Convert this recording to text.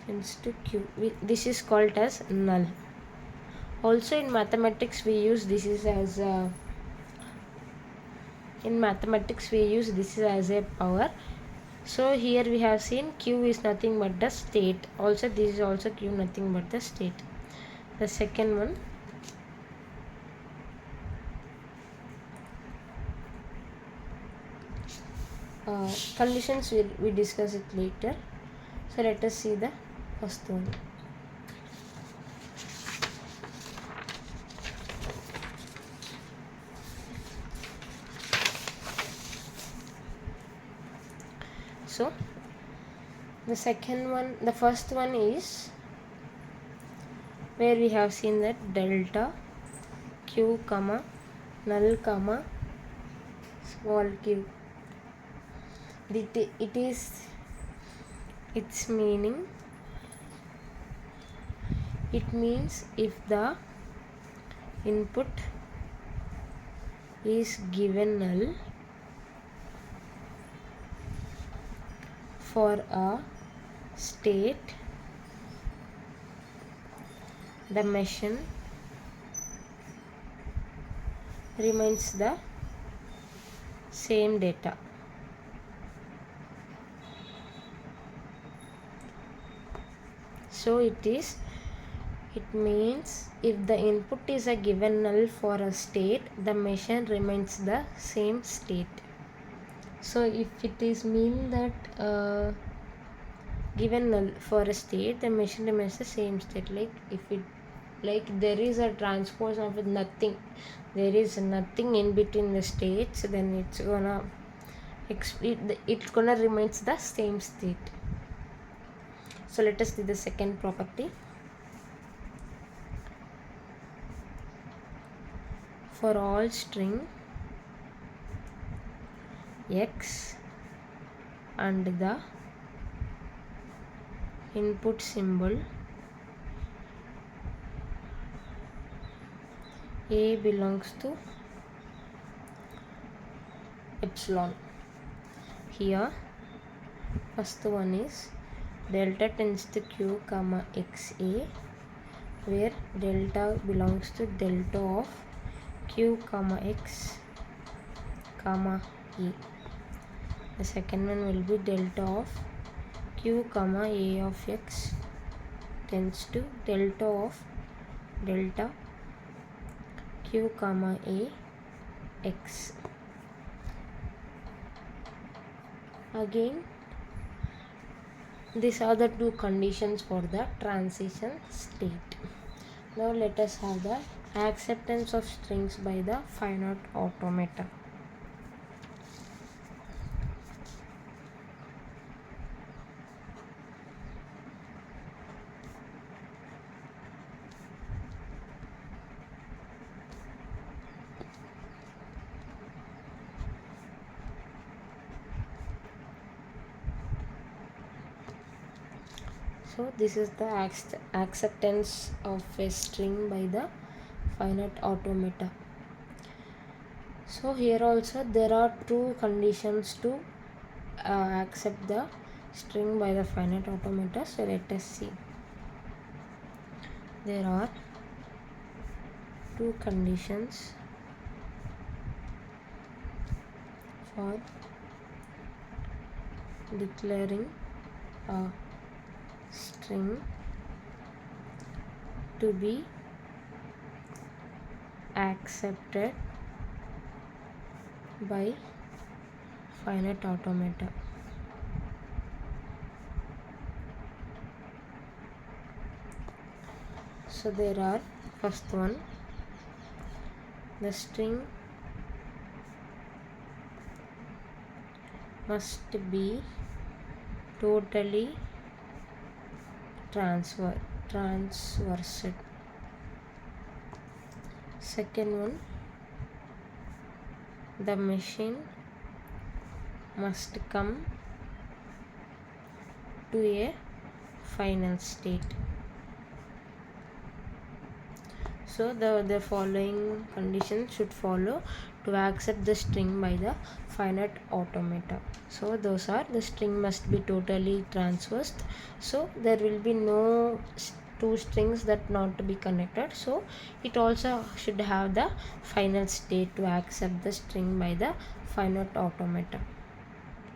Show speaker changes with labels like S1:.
S1: tends to q. This is called as null. Also in mathematics we use this is as a power. So here we have seen q is nothing but the state. Also this is also q nothing but the state. The second one, conditions we discuss it later. So let us see the first one. So the first one is where we have seen that delta q comma null comma small q. Its meaning, it means if the input is given null for a state, the machine remains the same data. So it means if the input is a given null for a state, the machine remains the same state. So if it is mean that given null for a state, the machine remains the same state. Like there is a transpose of nothing, there is nothing in between the states, then it's gonna remains the same state. So let us see the second property. For all string x and the input symbol a belongs to epsilon. Here first one is delta tends to q comma xa, where delta belongs to delta of q comma x comma e. The second one will be delta of q comma a of x tends to delta of delta q comma a x. Again, these are the two conditions for the transition state. Now let us have the acceptance of strings by the finite automata. So this is the acceptance of a string by the finite automata. So here also there are two conditions to accept the string by the finite automata. So let us see. There are two conditions for declaring a string to be accepted by finite automata. So there are, first one, the string must be totally transversed. Second one, the machine must come to a final state. So the following conditions should follow to accept the string by the finite automata. So those are: the string must be totally transversed, so there will be no two strings that not to be connected. So it also should have the final state to accept the string by the finite automata.